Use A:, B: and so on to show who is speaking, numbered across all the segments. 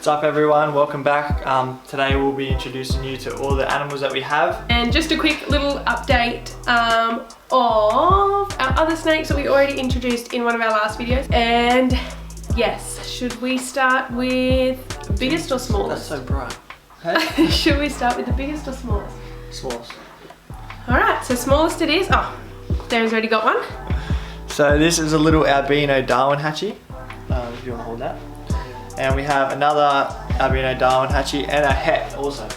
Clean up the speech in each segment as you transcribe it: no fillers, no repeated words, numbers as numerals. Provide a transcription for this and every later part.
A: What's up everyone, welcome back. Today we'll be introducing you to all the animals that we have.
B: And just a quick little update of our other snakes that we already introduced in one of our last videos. And yes, should we start with biggest or smallest?
A: That's so bright. Hey?
B: Should we start with the biggest or smallest?
A: Smallest.
B: Alright, so smallest it is. Oh, Darren's already got one.
A: So this is a little Albino Darwin hatchie, if you want to hold that. And we have another Albino Darwin hatchie and a het also.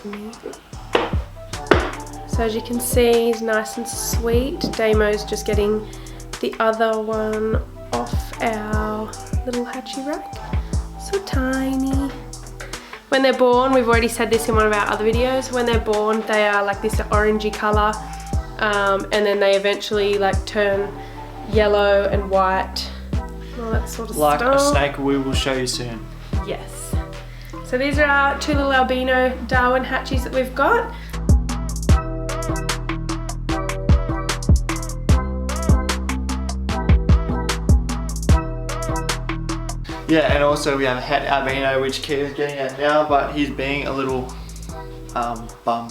B: So as you can see, he's nice and sweet. Damo's just getting the other one off our little hatchie rack. So tiny. When they're born, we've already said this in one of our other videos, when they're born they are like this orangey colour, and then they eventually like turn yellow and white, all that sort of
A: like
B: stuff.
A: A snake we will show you soon.
B: Yes. So these are our two little albino Darwin hatchies that we've got.
A: Yeah, and also we have a het albino which Kia's getting at now, but he's being a little bum.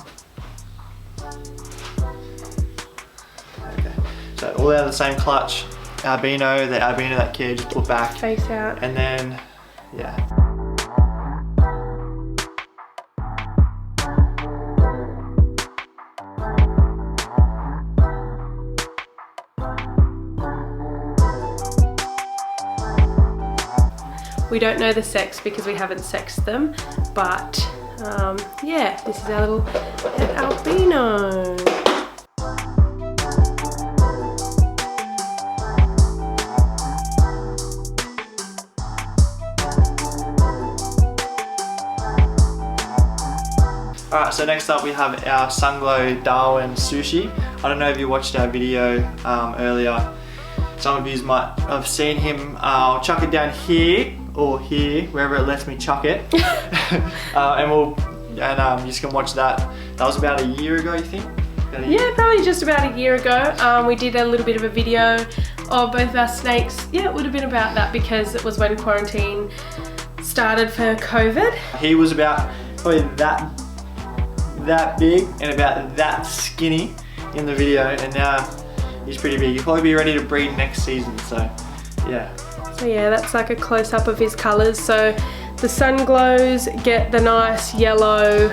A: Okay. So all out of the same clutch. Albino, the albino that Kia just put back.
B: Face out.
A: And then, yeah.
B: We don't know the sex because we haven't sexed them, but yeah, this is our little het albino.
A: Alright, so next up we have our Sunglow Darwin Sushi. I don't know if you watched our video earlier. Some of you might have seen him. I'll chuck it down here or here, wherever it lets me chuck it. And you just can watch that. That was about a year ago, you think?
B: Yeah, probably just about a year ago. We did a little bit of a video of both of our snakes. Yeah, it would have been about that because it was when quarantine started for COVID.
A: He was about probably that big and about that skinny in the video, and now he's pretty big. He'll probably be ready to breed next season, so yeah.
B: So yeah, that's like a close-up of his colours. So the Sunglows get the nice yellow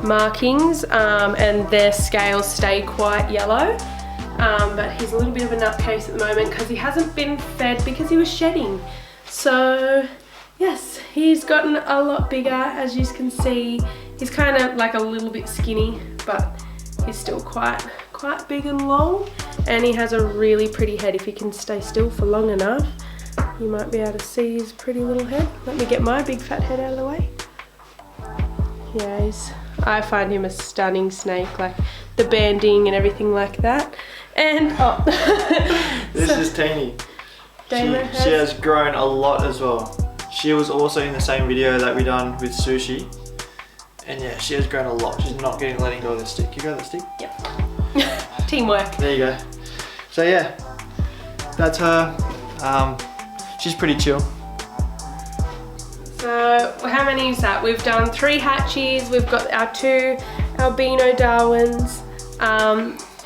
B: markings, and their scales stay quite yellow. But he's a little bit of a nutcase at the moment because he hasn't been fed because he was shedding. So yes, he's gotten a lot bigger, as you can see. He's kind of like a little bit skinny, but he's still quite big and long. And he has a really pretty head. If he can stay still for long enough, you might be able to see his pretty little head. Let me get my big fat head out of the way. Yeah, I find him a stunning snake, like the banding and everything like that. And oh,
A: this is Teeny. She has grown a lot as well. She was also in the same video that we done with Sushi. And yeah, she has grown a lot. She's not letting go of the stick. You got the stick?
B: Yep. Teamwork.
A: There you go. So yeah, that's her. She's pretty chill.
B: So how many is that? We've done 3 hatchies. We've got our 2 albino Darwins.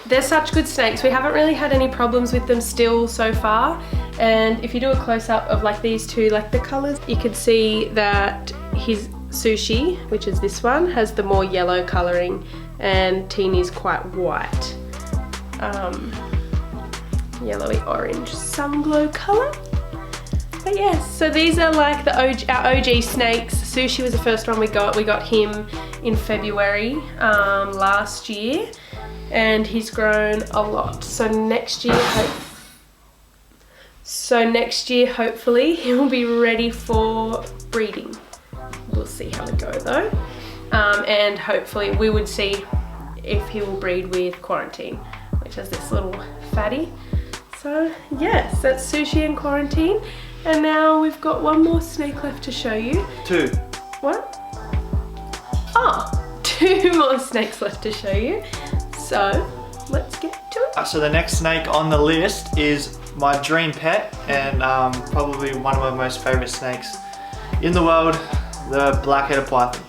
B: They're such good snakes. We haven't really had any problems with them still so far. And if you do a close-up of like these two, like the colors, you can see that his Sushi, which is this one, has the more yellow coloring, and Teeny's quite white. Yellowy orange Sunglow color. But yes, so these are like our OG snakes. Sushi was the first one we got. We got him in February last year, and he's grown a lot. So next year hopefully he'll be ready for breeding. We'll see how it goes though. And hopefully we would see if he will breed with Quarantine, which is this little fatty. So yes, that's Sushi and Quarantine. And now we've got one more snake left to show you. 2. What? Oh, 2 more snakes left to show you. So let's get to it.
A: So the next snake on the list is my dream pet, and probably one of my most favorite snakes in the world, the black-headed python.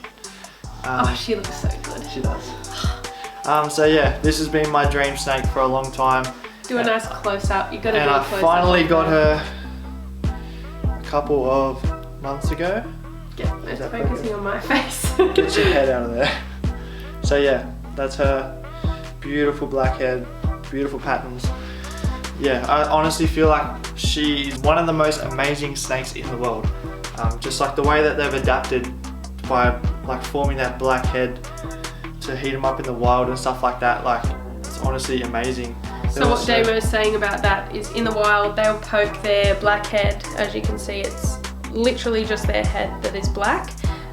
B: Oh, she looks so good.
A: She does. So yeah, this has been my dream snake for a long time.
B: Do a nice close-up. You got to do
A: And
B: a
A: I
B: close-up.
A: finally got her a couple of months ago.
B: It's focusing on my face.
A: Get your head out of there. So yeah, that's her. Beautiful blackhead, beautiful patterns. Yeah, I honestly feel like she's one of the most amazing snakes in the world. Just like the way that they've adapted by like forming that black head to heat them up in the wild and stuff like that. Like, it's honestly amazing.
B: So what Damo's saying about that is in the wild they'll poke their black head, as you can see it's literally just their head that is black,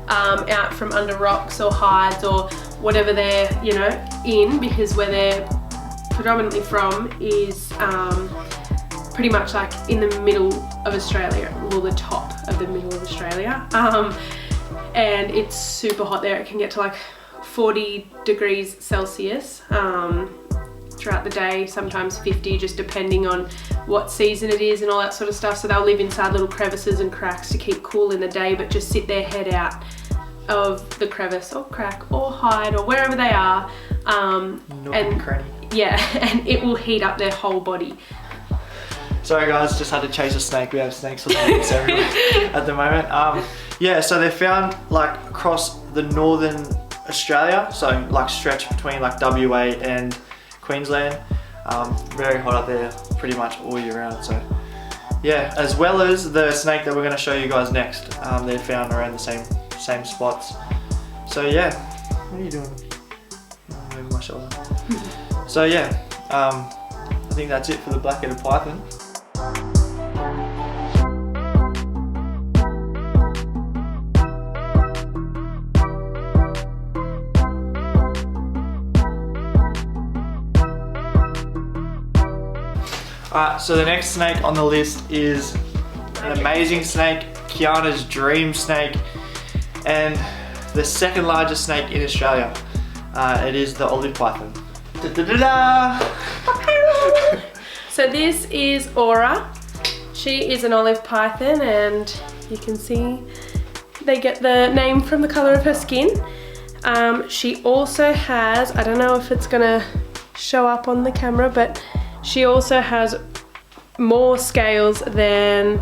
B: out from under rocks or hides or whatever they're, you know, in, because where they're predominantly from is pretty much like in the middle of Australia, or the top of the middle of Australia, and it's super hot there. It can get to like 40 degrees Celsius throughout the day, sometimes 50, just depending on what season it is and all that sort of stuff. So they'll live inside little crevices and cracks to keep cool in the day, but just sit their head out of the crevice or crack or hide or wherever they are, and
A: cranny.
B: Yeah, and it will heat up their whole body.
A: Sorry guys, just had to chase a snake. We have snakes on the house everywhere at the moment. Yeah, so they're found like across the northern Australia, so like stretch between like WA and Queensland. Very hot up there pretty much all year round. So yeah, as well as the snake that we're going to show you guys next, they're found around the same spots. So yeah, what are you doing? Oh, moving my shoulder. So yeah, I think that's it for the black-headed python. Alright, so the next snake on the list is an amazing snake, Kiana's dream snake, and the second largest snake in Australia. It is the olive python. Da, da, da, da.
B: So this is Aura. She is an olive python, and you can see they get the name from the colour of her skin. She also has, I don't know if it's gonna show up on the camera, but she also has more scales than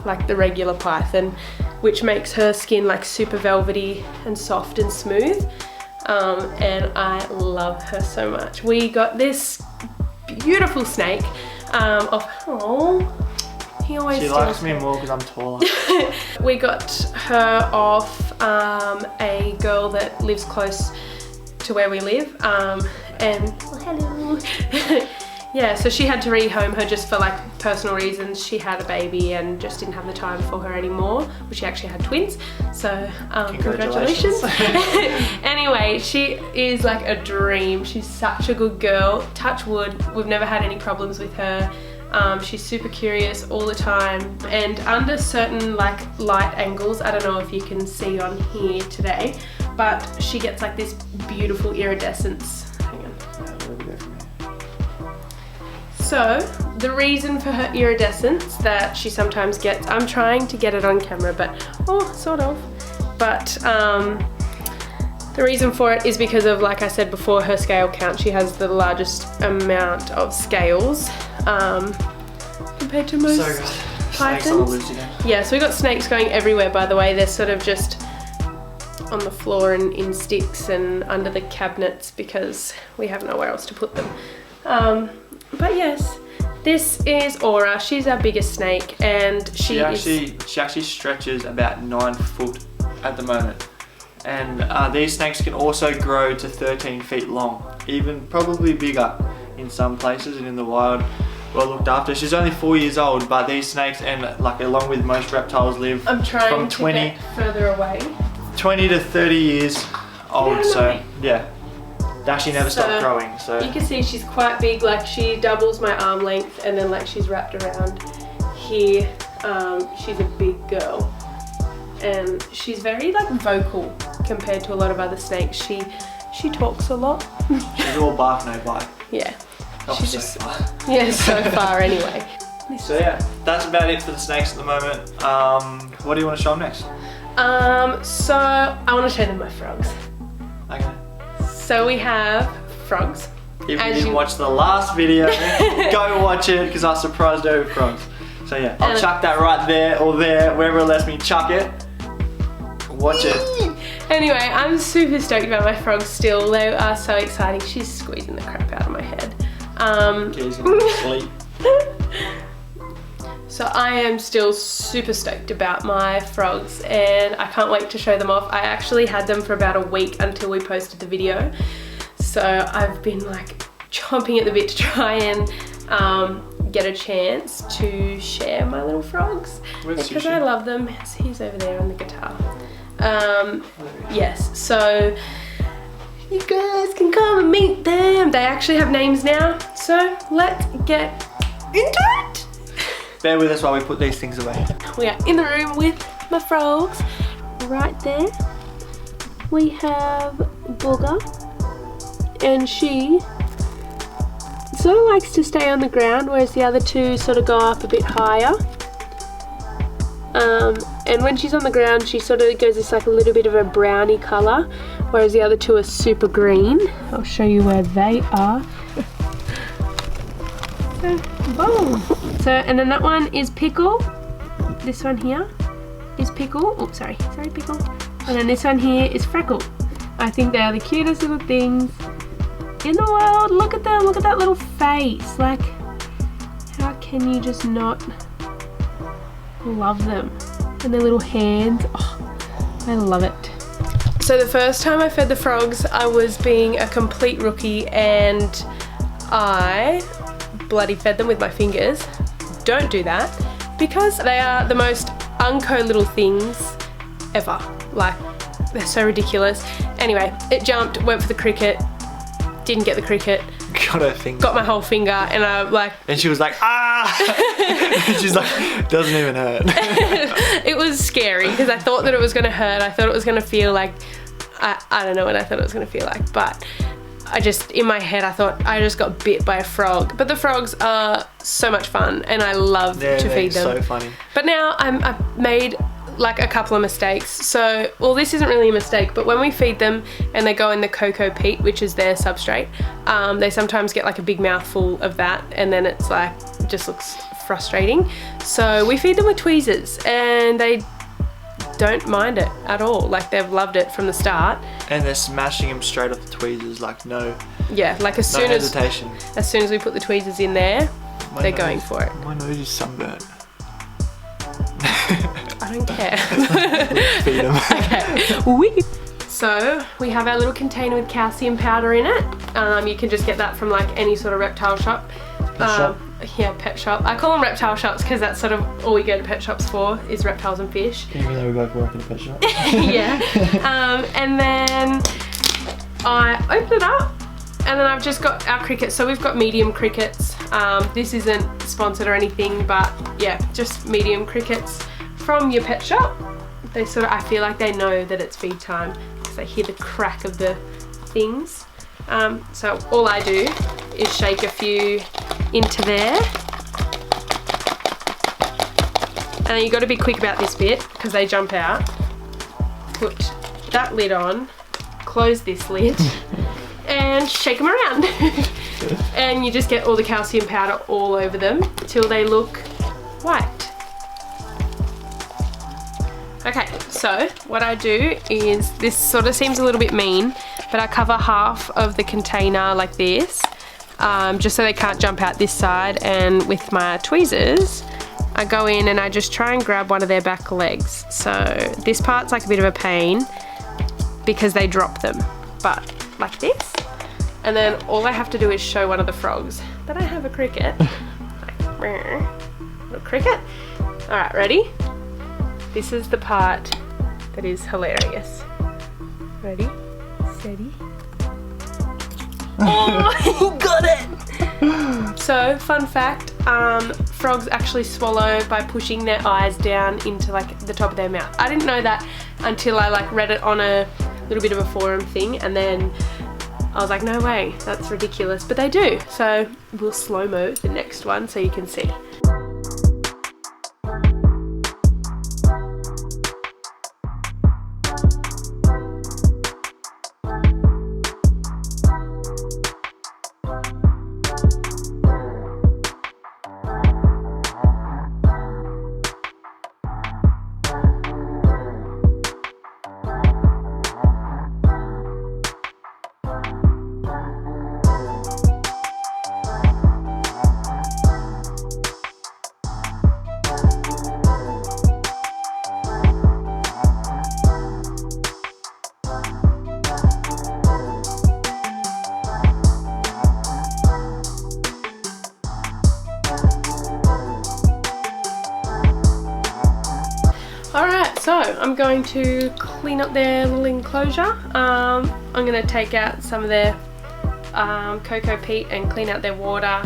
B: like the regular python, which makes her skin like super velvety and soft and smooth. And I love her so much. We got this beautiful snake he always
A: She likes me more because I'm taller.
B: We got her off a girl that lives close to where we live, and hello. Yeah, so she had to rehome her just for like personal reasons. She had a baby and just didn't have the time for her anymore. Well, she actually had twins, so congratulations. Anyway, she is like a dream. She's such a good girl. Touch wood, we've never had any problems with her. She's super curious all the time, and under certain like light angles, I don't know if you can see on here today, but she gets like this beautiful iridescence. Hang on. So the reason for her iridescence that she sometimes gets, I'm trying to get it on camera, but sort of, but the reason for it is because of, like I said before, her scale count. She has the largest amount of scales compared to most pythons. Yeah, so we got snakes going everywhere, by the way. They're sort of just on the floor and in sticks and under the cabinets because we have nowhere else to put them. But yes, this is Aura. She's our biggest snake, and she actually stretches about 9 foot at the moment. And these snakes can also grow to 13 feet long, even probably bigger in some places and in the wild. Well looked after. She's only 4 years old, but these snakes, and like along with most reptiles, live from 20 to get further away.
A: 20 to 30 years old. So yeah, they actually never stop growing. So
B: you can see she's quite big. Like she doubles my arm length, and then like she's wrapped around here. She's a big girl, and she's very like vocal compared to a lot of other snakes. She talks a lot.
A: She's all bark, no bite.
B: Yeah.
A: She's just so far.
B: Yeah, so far anyway.
A: So yeah, that's about it for the snakes at the moment. What do you want to show them next?
B: So I want to show them my frogs.
A: Okay.
B: So we have frogs.
A: If you didn't watch the last video, go watch it because I surprised her with frogs. So yeah, I'll chuck that right there or there, wherever it lets me chuck it. Watch it.
B: Anyway, I'm super stoked about my frogs still. They are so exciting. She's squeezing the crap out of my head.
A: She's gonna sleep.
B: So I am still super stoked about my frogs and I can't wait to show them off. I actually had them for about a week until we posted the video. So I've been like chomping at the bit to try and get a chance to share my little frogs. Because I love them. He's over there on the guitar. Yes, so you guys can come and meet them. They actually have names now. So let's get into it.
A: Bear with us while we put these things away.
B: We are in the room with my frogs. Right there, we have Booger, and she sort of likes to stay on the ground, whereas the other two sort of go up a bit higher. And when she's on the ground, she sort of goes this like a little bit of a browny colour, whereas the other two are super green. I'll show you where they are. Boom. So, and then that one is Pickle. This one here is Pickle. Oh, sorry, Pickle. And then this one here is Freckle. I think they are the cutest little things in the world. Look at them, look at that little face. Like, how can you just not love them? And their little hands, oh, I love it. So the first time I fed the frogs, I was being a complete rookie and I bloody fed them with my fingers. Don't do that because they are the most unco little things ever. Like, they're so ridiculous. Anyway, it jumped, went for the cricket, didn't get the cricket.
A: Got her finger.
B: Got my whole finger and I like...
A: And she was like, ah! And she's like, doesn't even hurt.
B: It was scary because I thought that it was going to hurt. I thought it was going to feel like... I don't know what I thought it was going to feel like, but I just, in my head, I thought I just got bit by a frog. But the frogs are so much fun and I love to feed them.
A: So funny.
B: But now I've made like a couple of mistakes. So, well, this isn't really a mistake, but when we feed them and they go in the cocoa peat, which is their substrate, they sometimes get like a big mouthful of that and then it's like, it just looks frustrating. So we feed them with tweezers and they don't mind it at all. Like, they've loved it from the start.
A: And they're smashing them straight off the tweezers, like no
B: like as soon
A: hesitation.
B: As soon as we put the tweezers in there, they're going for it.
A: My nose is sunburnt.
B: I don't care.
A: Feed them.
B: Okay. So we have our little container with calcium powder in it. You can just get that from like any sort of reptile shop. Yeah, pet shop. I call them reptile shops because that's sort of all we go to pet shops for is reptiles and fish.
A: Even though we both work in a pet shop.
B: Yeah. And then I open it up and then I've just got our crickets. So we've got medium crickets. This isn't sponsored or anything, but yeah, just medium crickets from your pet shop. They sort of, I feel like they know that it's feed time because they hear the crack of the things. So all I do is shake a few into there. And then you've got to be quick about this bit because they jump out. Put that lid on, close this lid, and shake them around. And you just get all the calcium powder all over them till they look white. Okay, so what I do is, this sort of seems a little bit mean, but I cover half of the container like this, just so they can't jump out this side, and with my tweezers, I go in and I just try and grab one of their back legs. So this part's like a bit of a pain because they drop them, but like this. And then all I have to do is show one of the frogs that I have a cricket. Like, little cricket. All right, ready? This is the part that is hilarious. Ready, steady. Oh, he got it! So, fun fact, frogs actually swallow by pushing their eyes down into like the top of their mouth. I didn't know that until I like read it on a little bit of a forum thing, and then I was like, no way, that's ridiculous, but they do. So we'll slow-mo the next one so you can see. Alright, so I'm going to clean up their little enclosure. I'm going to take out some of their cocoa peat and clean out their water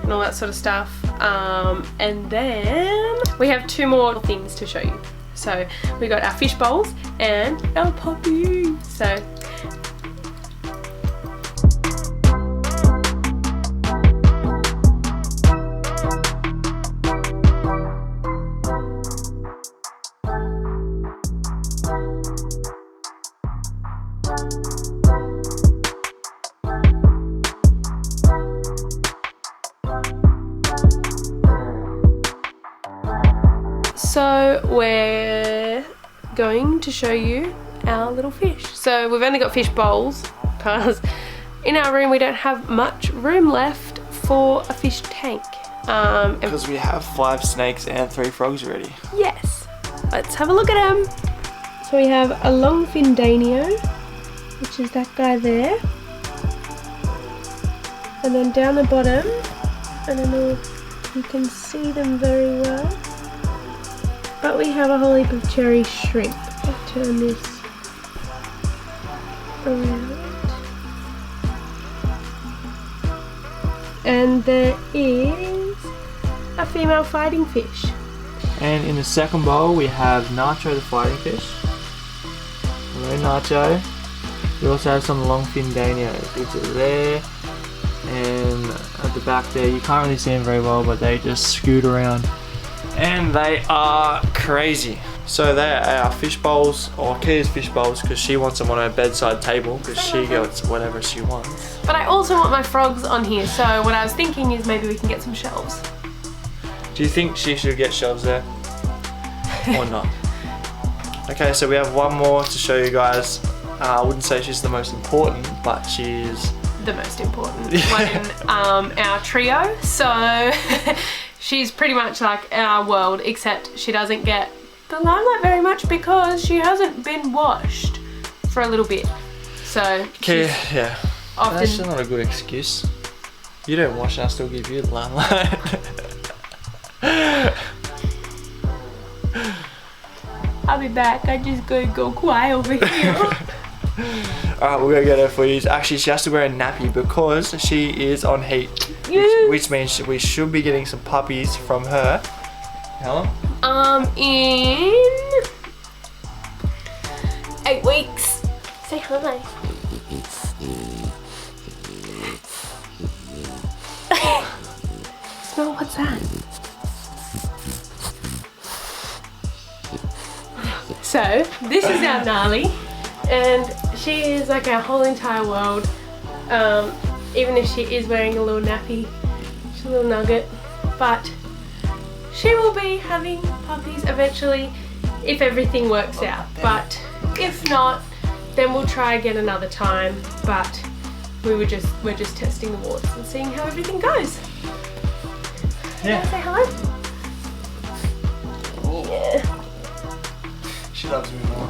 B: and all that sort of stuff. And then we have two more things to show you. So we got our fish bowls and our puppy. So we're going to show you our little fish. So we've only got fish bowls because in our room we don't have much room left for a fish tank.
A: Because we have 5 snakes and 3 frogs already.
B: Yes. Let's have a look at them. So we have a longfin danio, which is that guy there. And then down the bottom, I don't know if you can see them very well, but we have a whole heap of cherry shrimp. I'll turn this around. And there is a female fighting fish.
A: And in the second bowl we have Nacho the fighting fish. Hello Nacho. We also have some longfin danios, which are there. And at the back there, you can't really see them very well, but they just scoot around. And they are crazy. So they are our fish bowls, or Kia's fish bowls, because she wants them on her bedside table, because she gets whatever she wants.
B: But I also want my frogs on here, so what I was thinking is maybe we can get some shelves.
A: Do you think she should get shelves there? Or not? Okay, so we have one more to show you guys. I wouldn't say she's the most important, but she's
B: the most important one in our trio. So she's pretty much like our world, except she doesn't get the limelight very much because she hasn't been washed for a little bit. So
A: okay, yeah,
B: often...
A: that's not a good excuse. You don't wash and I still give you the limelight.
B: I'll be back. I just gotta go quiet over here.
A: Alright, we're gonna get her for you. Actually, she has to wear a nappy because she is on heat.
B: Yes.
A: Which means we should be getting some puppies from her. Helen?
B: In 8 weeks. Say hi. Smell, what's that? So, this is our Nahli, and she is like our whole entire world. Even if she is wearing a little nappy, she's a little nugget, but she will be having puppies eventually if everything works out. But if not, then we'll try again another time. But we're just testing the waters and seeing how everything goes.
A: Yeah.
B: Say hello. Yeah.
A: She loves me more.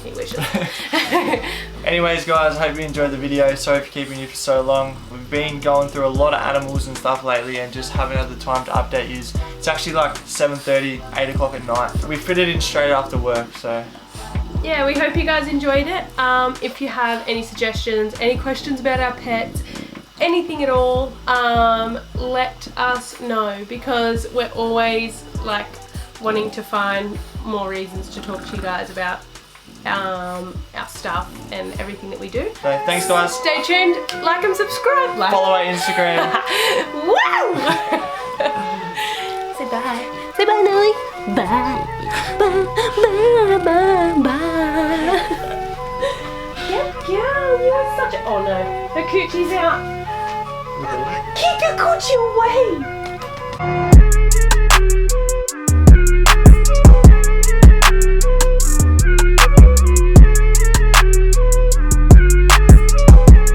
B: He wishes.
A: Anyways guys, I hope you enjoyed the video. Sorry for keeping you for so long. We've been going through a lot of animals and stuff lately and just haven't had the time to update you. It's actually like 7:30, 8 o'clock at night. We fit it in straight after work, so.
B: Yeah, we hope you guys enjoyed it. If you have any suggestions, any questions about our pets, anything at all, let us know, because we're always like wanting to find more reasons to talk to you guys about our stuff and everything that we do.
A: So thanks guys.
B: Stay tuned, like and subscribe.
A: Follow our Instagram.
B: Woo! Say bye. Say bye, Nahli. Bye. Bye. Bye. Bye. Bye. Oh no, her coochie's out. Keep your coochie away!